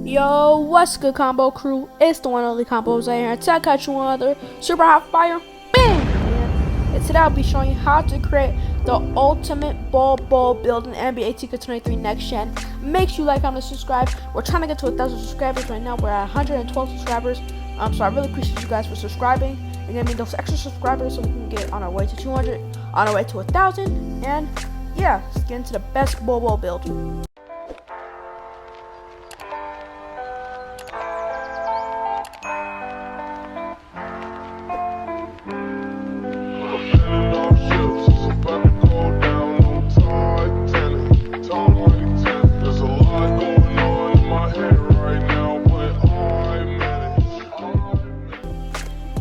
Yo, what's good, combo crew? It's the one only combo ZAIRE, and today I catch you another super hot fire bang! And today I'll be showing you how to create the ultimate Bol Bol build in NBA 2K23 Next Gen. Make sure you like, comment, and subscribe. We're trying to get to 1,000 subscribers right now. We're at 112 subscribers. So I really appreciate you guys for subscribing and giving me those extra subscribers so we can get on our way to 200, on our way to 1,000, and yeah, let's get into the best Bol Bol build.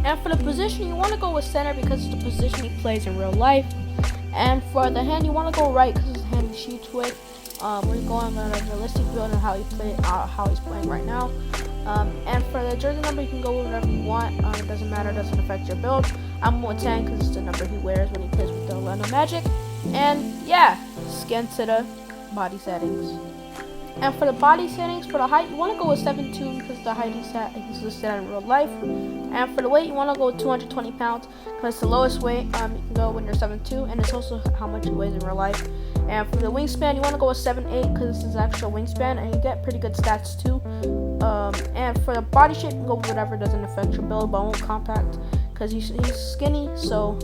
And for the position, you want to go with center because it's the position he plays in real life. And for the hand, you want to go right because it's the hand he shoots with. We're going on a realistic build on how he's playing right now. And for the jersey number, you can go with whatever you want. It doesn't matter, it doesn't affect your build. I'm going 10 because it's the number he wears when he plays with the Orlando Magic. And yeah, scan to the body settings. And for the body settings, for the height, you want to go with 7'2" because the height he's listed in real life. And for the weight, you want to go with 220 pounds because it's the lowest weight you can go when you're 7'2", and it's also how much he weighs in real life. And for the wingspan, you want to go with 7'8" because this is actual wingspan, and you get pretty good stats too. And for the body shape, you can go with whatever doesn't affect your build, but won't compact because he's skinny. So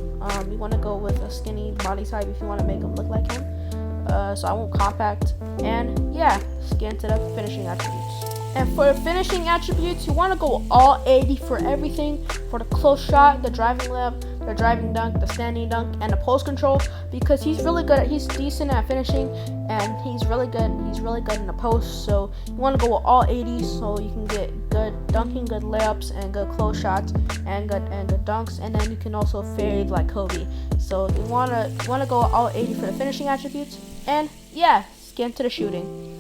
you want to go with a skinny body type if you want to make him look like him. So I won't compact. And yeah, scan to the finishing attributes. And for the finishing attributes, you want to go all 80 for everything. For the close shot, the driving layup, the driving dunk, the standing dunk, and the post control, because he's decent at finishing, and he's really good in the post. So you want to go with all 80 so you can get good dunking, good layups, and good close shots, and good dunks, and then you can also fade like Kobe. So you want to go all 80 for the finishing attributes. And yeah, scan to the shooting.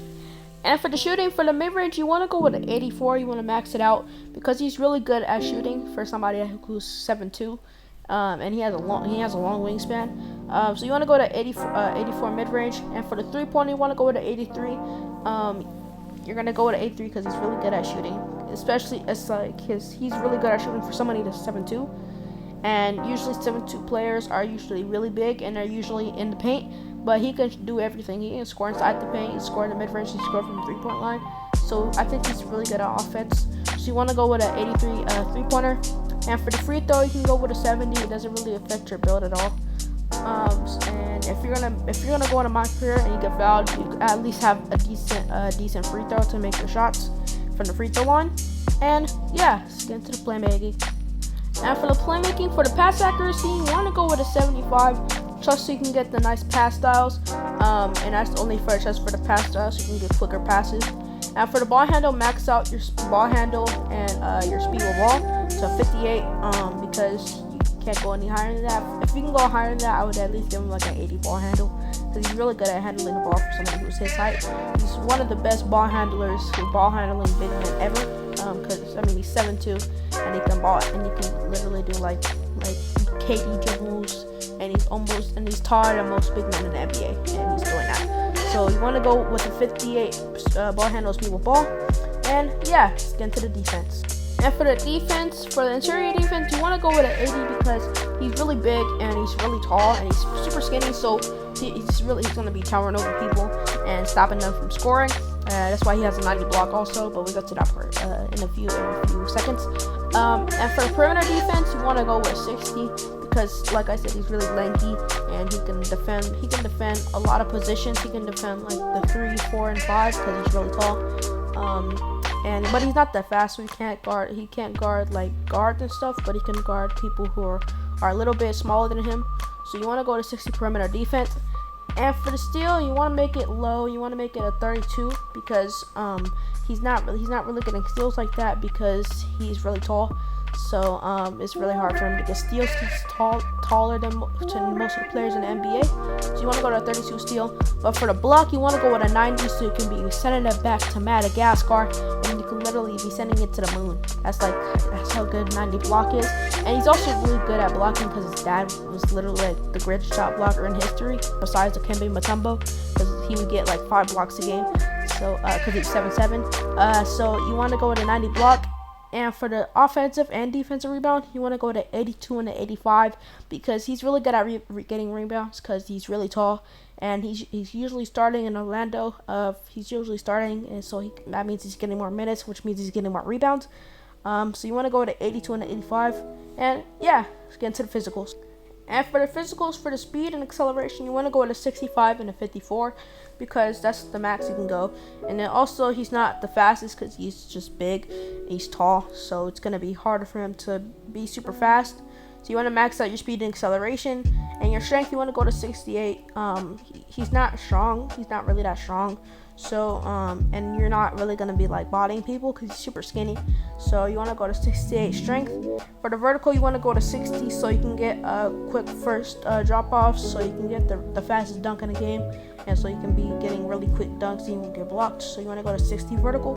And for the shooting, for the mid-range, you want to go with an 84. You want to max it out because he's really good at shooting for somebody who's 7'2", and he has a long wingspan. So you want to go to 84 mid-range. And for the three-pointer, you want to go with an 83. You're gonna go with an 83 because he's really good at shooting. Especially he's really good at shooting for somebody that's 7'2". And usually 7'2" players are usually really big and they're usually in the paint. But he can do everything. He can score inside the paint, he can score in the mid-range, he can score from the three-point line. So I think he's really good at offense. So you want to go with an 83 three-pointer. And for the free throw, you can go with a 70. It doesn't really affect your build at all. And if you're gonna go into my career and you get fouled, you at least have a decent free throw to make your shots from the free throw line. And yeah, let's get into the playmaking. And for the playmaking, for the pass accuracy, you want to go with a 75. Just so you can get the nice pass styles, and that's only for the pass styles, so you can get quicker passes. And for the ball handle, max out your ball handle and your speed with ball to 58, because you can't go any higher than that. If you can go higher than that, I would at least give him like an 80 ball handle, because he's really good at handling the ball for somebody who's his height. He's one of the best ball handlers, ball handling big men ever, because I mean he's 7'2", and he can literally do like KD dribbles. And he's taller than most big men in the NBA, and he's doing that. So you want to go with a 58 ball handle speed with ball. And yeah, let's get into the defense. And for the defense, for the interior defense, you want to go with an 80 because he's really big and he's really tall and he's super skinny. So he's going to be towering over people and stopping them from scoring. That's why he has a 90 block also, but we'll get to that part in a few seconds. And for the perimeter defense, you want to go with 60. Because, like I said, he's really lanky and he can defend a lot of positions. He can defend like the 3, 4, and 5 because he's really tall. But he's not that fast, so he can't guard like guards and stuff. But he can guard people who are a little bit smaller than him. So you want to go to 60 perimeter defense. And for the steal, you want to make it low. You want to make it a 32 because he's not really getting steals like that because he's really tall. So it's really hard for him to get steals. He's taller than most of the players in the NBA. So you want to go to a 32 steal. But for the block, you want to go with a 90 so you can be sending it back to Madagascar, and you can literally be sending it to the moon. That's how good 90 block is. And he's also really good at blocking because his dad was literally like the greatest shot blocker in history, besides Dikembe Mutombo, because he would get like 5 blocks a game. So because he's 7'7". So you want to go with a 90 block. And for the offensive and defensive rebound, you want to go to 82 and the 85 because he's really good at getting rebounds because he's really tall. And he's usually starting in Orlando. He's usually starting, and so that means he's getting more minutes, which means he's getting more rebounds. So you want to go to 82 and the 85. And yeah, let's get into the physicals. And for the physicals, for the speed and acceleration, you want to go to 65 and a 54 because that's the max you can go. And then also, he's not the fastest because he's just big, he's tall, so it's going to be harder for him to be super fast. So you want to max out your speed and acceleration. And your strength, you want to go to 68. He's not strong. He's not really that strong. So, and you're not really going to be like bodying people because he's super skinny. So you want to go to 68 strength. For the vertical, you want to go to 60 so you can get a quick first drop off, so you can get the fastest dunk in the game. And so you can be getting really quick dunks and you won't get blocked. So you want to go to 60 vertical.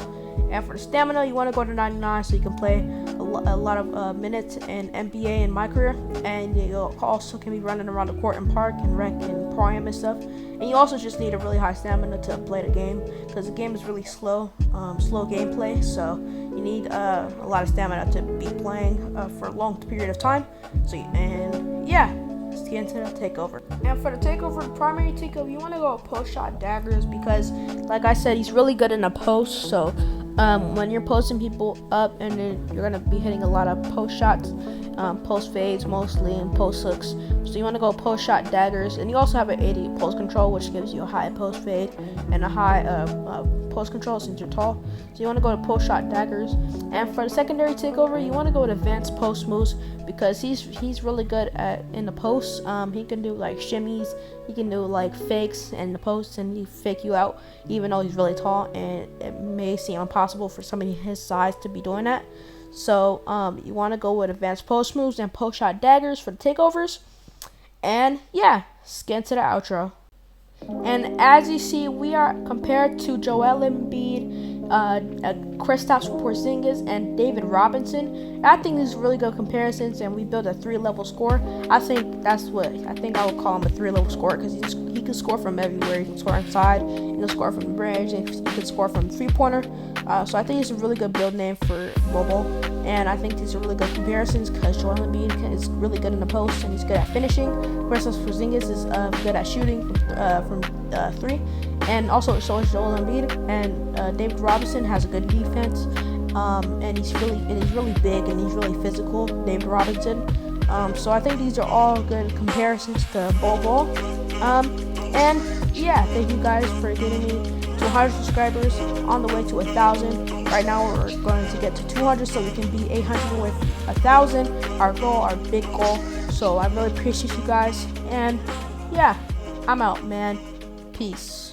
And for the stamina, you want to go to 99 so you can play a lot of minutes in NBA in my career. And you also can be running around the court and park and rec and prime and stuff. And you also just need a really high stamina to play the game because the game is really slow gameplay. So you need a lot of stamina to be playing for a long period of time. So yeah. Let's get into the takeover. And for the takeover, the primary takeover, you want to go with post shot daggers because, like I said, he's really good in the post. So when you're posting people up, and then you're gonna be hitting a lot of post shots, post fades mostly, and post hooks. So you want to go post shot daggers, and you also have an 80 post control, which gives you a high post fade and a high post control since you're tall. So you want to go to post shot daggers. And for the secondary takeover, you want to go with advanced post moves because he's really good in the post. He can do like shimmies, he can do like fakes in the post, and he fake you out even though he's really tall, and it may seem impossible for somebody his size to be doing that. So you want to go with advanced post moves and post shot daggers for the takeovers. And yeah, let's get into the outro. And as you see, we are compared to Joel Embiid, Kristaps Porzingis, and David Robinson. I think these are really good comparisons, and we built a 3-level score. I think I would call him a 3-level scorer because he can score from everywhere. He can score inside, he can score from the bridge, and he can score from 3-pointer. So I think it's a really good build name for Bol Bol. And I think these are really good comparisons because Joel Embiid is really good in the post and he's good at finishing. Kristaps Porzingis is good at shooting from 3, and also so is Joel Embiid. And David Robinson has a good defense, and he's really big and he's really physical. David Robinson. So I think these are all good comparisons to Bol Bol. And yeah, thank you guys for getting me to 100 subscribers, on the way to 1,000. Right now we're going to get to 200 so we can be 800 with 1,000. Our goal, our big goal. So I really appreciate you guys. And yeah, I'm out, man. Peace.